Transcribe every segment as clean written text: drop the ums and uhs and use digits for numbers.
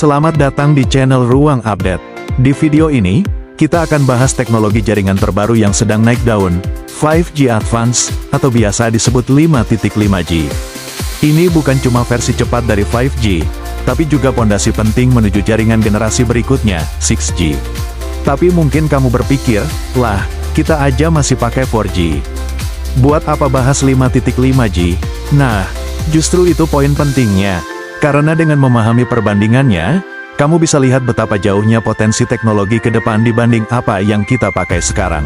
Selamat datang di channel Ruang Update. Di video ini, kita akan bahas teknologi jaringan terbaru yang sedang naik daun, 5G Advance, atau biasa disebut 5.5G. Ini bukan cuma versi cepat dari 5G, tapi juga pondasi penting menuju jaringan generasi berikutnya, 6G. Tapi mungkin kamu berpikir, lah, kita aja masih pakai 4G. Buat apa bahas 5.5G? Nah, justru itu poin pentingnya. Karena dengan memahami perbandingannya, kamu bisa lihat betapa jauhnya potensi teknologi ke depan dibanding apa yang kita pakai sekarang.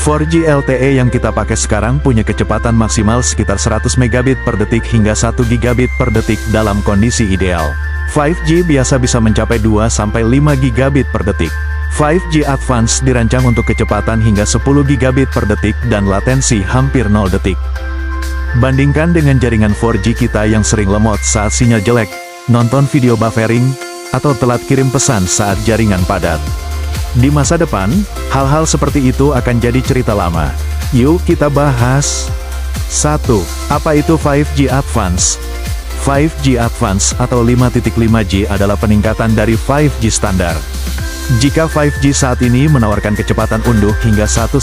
4G LTE yang kita pakai sekarang punya kecepatan maksimal sekitar 100 megabit per detik hingga 1 gigabit per detik dalam kondisi ideal. 5G biasa bisa mencapai 2-5 gigabit per detik. 5G Advance dirancang untuk kecepatan hingga 10 gigabit per detik dan latensi hampir 0 detik. Bandingkan dengan jaringan 4G kita yang sering lemot saat sinyal jelek, nonton video buffering, atau telat kirim pesan saat jaringan padat. Di masa depan, hal-hal seperti itu akan jadi cerita lama. Yuk kita bahas. 1. Apa itu 5G Advance? 5G Advance atau 5.5G adalah peningkatan dari 5G standar. Jika 5G saat ini menawarkan kecepatan unduh hingga 1-2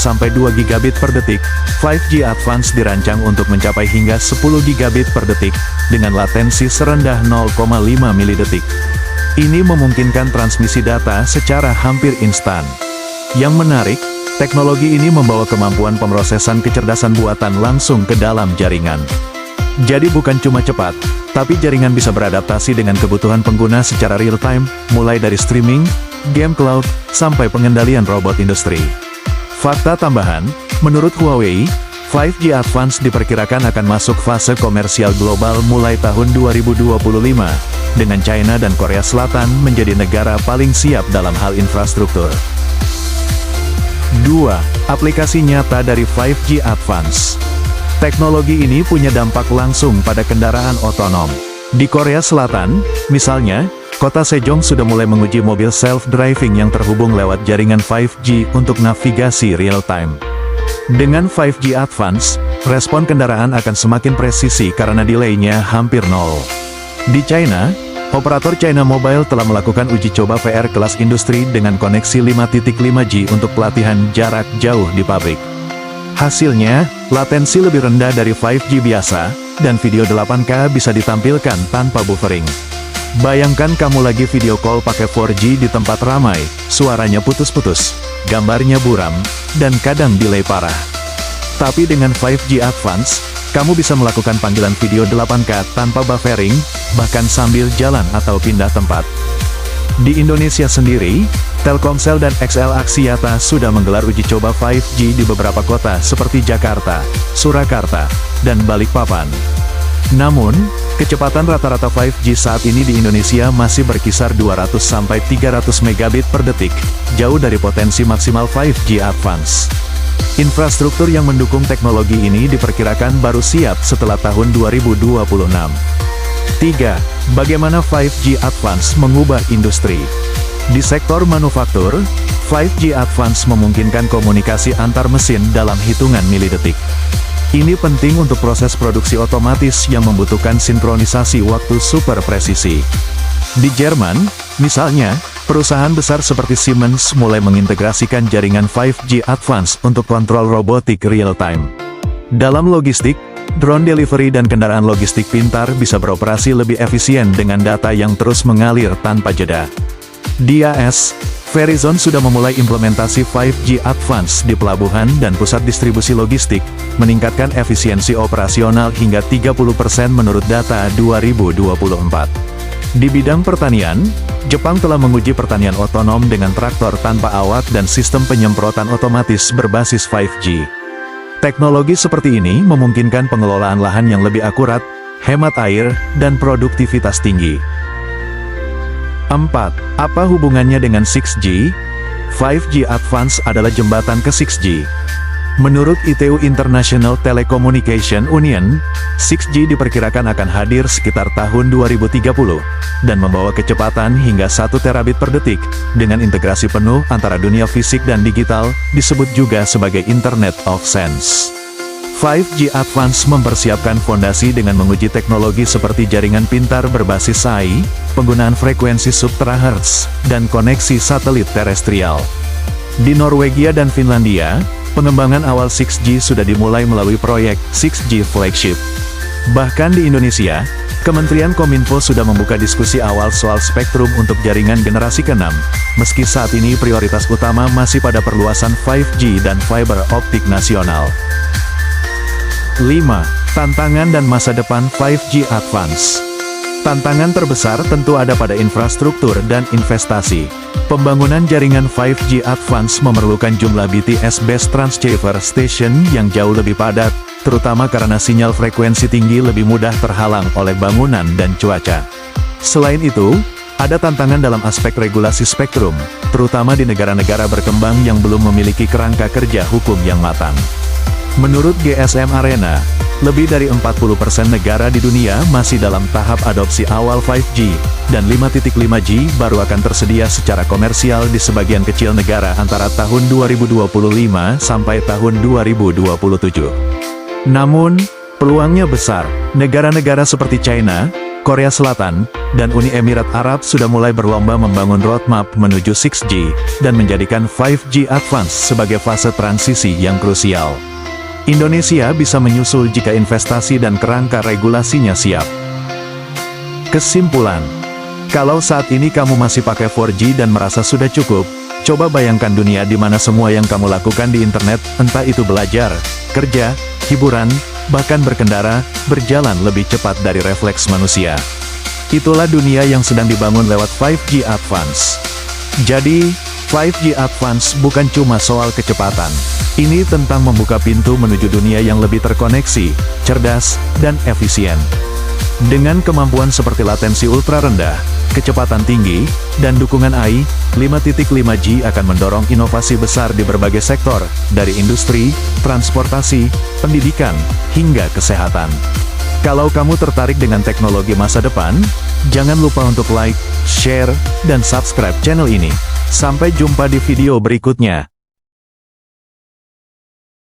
gigabit per detik, 5G Advance dirancang untuk mencapai hingga 10 gigabit per detik, dengan latensi serendah 0,5 milidetik. Ini memungkinkan transmisi data secara hampir instan. Yang menarik, teknologi ini membawa kemampuan pemrosesan kecerdasan buatan langsung ke dalam jaringan. Jadi bukan cuma cepat, tapi jaringan bisa beradaptasi dengan kebutuhan pengguna secara real-time, mulai dari streaming, game cloud, sampai pengendalian robot industri. Fakta tambahan, menurut Huawei, 5G Advance diperkirakan akan masuk fase komersial global mulai tahun 2025, dengan China dan Korea Selatan menjadi negara paling siap dalam hal infrastruktur. 2. Aplikasi nyata dari 5G Advance. Teknologi ini punya dampak langsung pada kendaraan otonom. Di Korea Selatan, misalnya, kota Sejong sudah mulai menguji mobil self-driving yang terhubung lewat jaringan 5G untuk navigasi real-time. Dengan 5G Advance, respon kendaraan akan semakin presisi karena delay-nya hampir nol. Di China, operator China Mobile telah melakukan uji coba VR kelas industri dengan koneksi 5.5G untuk pelatihan jarak jauh di pabrik. Hasilnya, latensi lebih rendah dari 5G biasa, dan video 8K bisa ditampilkan tanpa buffering. Bayangkan kamu lagi video call pakai 4G di tempat ramai, suaranya putus-putus, gambarnya buram, dan kadang delay parah. Tapi dengan 5G Advance, kamu bisa melakukan panggilan video 8K tanpa buffering, bahkan sambil jalan atau pindah tempat. Di Indonesia sendiri, Telkomsel dan XL Axiata sudah menggelar uji coba 5G di beberapa kota seperti Jakarta, Surakarta, dan Balikpapan. Namun, kecepatan rata-rata 5G saat ini di Indonesia masih berkisar 200-300 megabit per detik, jauh dari potensi maksimal 5G Advance. Infrastruktur yang mendukung teknologi ini diperkirakan baru siap setelah tahun 2026. 3. Bagaimana 5G Advance mengubah industri? Di sektor manufaktur, 5G Advance memungkinkan komunikasi antar mesin dalam hitungan milidetik. Ini penting untuk proses produksi otomatis yang membutuhkan sinkronisasi waktu super presisi. Di Jerman, misalnya, perusahaan besar seperti Siemens mulai mengintegrasikan jaringan 5G Advance untuk kontrol robotik real-time. Dalam logistik, drone delivery dan kendaraan logistik pintar bisa beroperasi lebih efisien dengan data yang terus mengalir tanpa jeda. Di AS, Verizon sudah memulai implementasi 5G Advance di pelabuhan dan pusat distribusi logistik, meningkatkan efisiensi operasional hingga 30% menurut data 2024. Di bidang pertanian, Jepang telah menguji pertanian otonom dengan traktor tanpa awak dan sistem penyemprotan otomatis berbasis 5G. Teknologi seperti ini memungkinkan pengelolaan lahan yang lebih akurat, hemat air, dan produktivitas tinggi. 4. Apa hubungannya dengan 6G? 5G Advance adalah jembatan ke 6G. Menurut ITU International Telecommunication Union, 6G diperkirakan akan hadir sekitar tahun 2030, dan membawa kecepatan hingga 1 terabit per detik, dengan integrasi penuh antara dunia fisik dan digital, disebut juga sebagai Internet of Things. 5G Advance mempersiapkan fondasi dengan menguji teknologi seperti jaringan pintar berbasis AI, penggunaan frekuensi sub-terahertz, dan koneksi satelit terestrial. Di Norwegia dan Finlandia, pengembangan awal 6G sudah dimulai melalui proyek 6G Flagship. Bahkan di Indonesia, Kementerian Kominfo sudah membuka diskusi awal soal spektrum untuk jaringan generasi ke-6, meski saat ini prioritas utama masih pada perluasan 5G dan fiber optik nasional. 5. Tantangan dan masa depan 5G Advance. Tantangan terbesar tentu ada pada infrastruktur dan investasi. Pembangunan jaringan 5G Advance memerlukan jumlah BTS Base Transceiver Station yang jauh lebih padat, terutama karena sinyal frekuensi tinggi lebih mudah terhalang oleh bangunan dan cuaca. Selain itu, ada tantangan dalam aspek regulasi spektrum, terutama di negara-negara berkembang yang belum memiliki kerangka kerja hukum yang matang. Menurut GSM Arena, lebih dari 40% negara di dunia masih dalam tahap adopsi awal 5G, dan 5.5G baru akan tersedia secara komersial di sebagian kecil negara antara tahun 2025 sampai tahun 2027. Namun, peluangnya besar. Negara-negara seperti China, Korea Selatan, dan Uni Emirat Arab sudah mulai berlomba membangun roadmap menuju 6G, dan menjadikan 5G Advance sebagai fase transisi yang krusial. Indonesia bisa menyusul jika investasi dan kerangka regulasinya siap. Kesimpulan, kalau saat ini kamu masih pakai 4G dan merasa sudah cukup, coba bayangkan dunia di mana semua yang kamu lakukan di internet, entah itu belajar, kerja, hiburan, bahkan berkendara, berjalan lebih cepat dari refleks manusia. Itulah dunia yang sedang dibangun lewat 5G Advance. Jadi, 5G Advance bukan cuma soal kecepatan. Ini tentang membuka pintu menuju dunia yang lebih terkoneksi, cerdas, dan efisien. Dengan kemampuan seperti latensi ultra rendah, kecepatan tinggi, dan dukungan AI, 5.5G akan mendorong inovasi besar di berbagai sektor, dari industri, transportasi, pendidikan, hingga kesehatan. Kalau kamu tertarik dengan teknologi masa depan, jangan lupa untuk like, share, dan subscribe channel ini. Sampai jumpa di video berikutnya.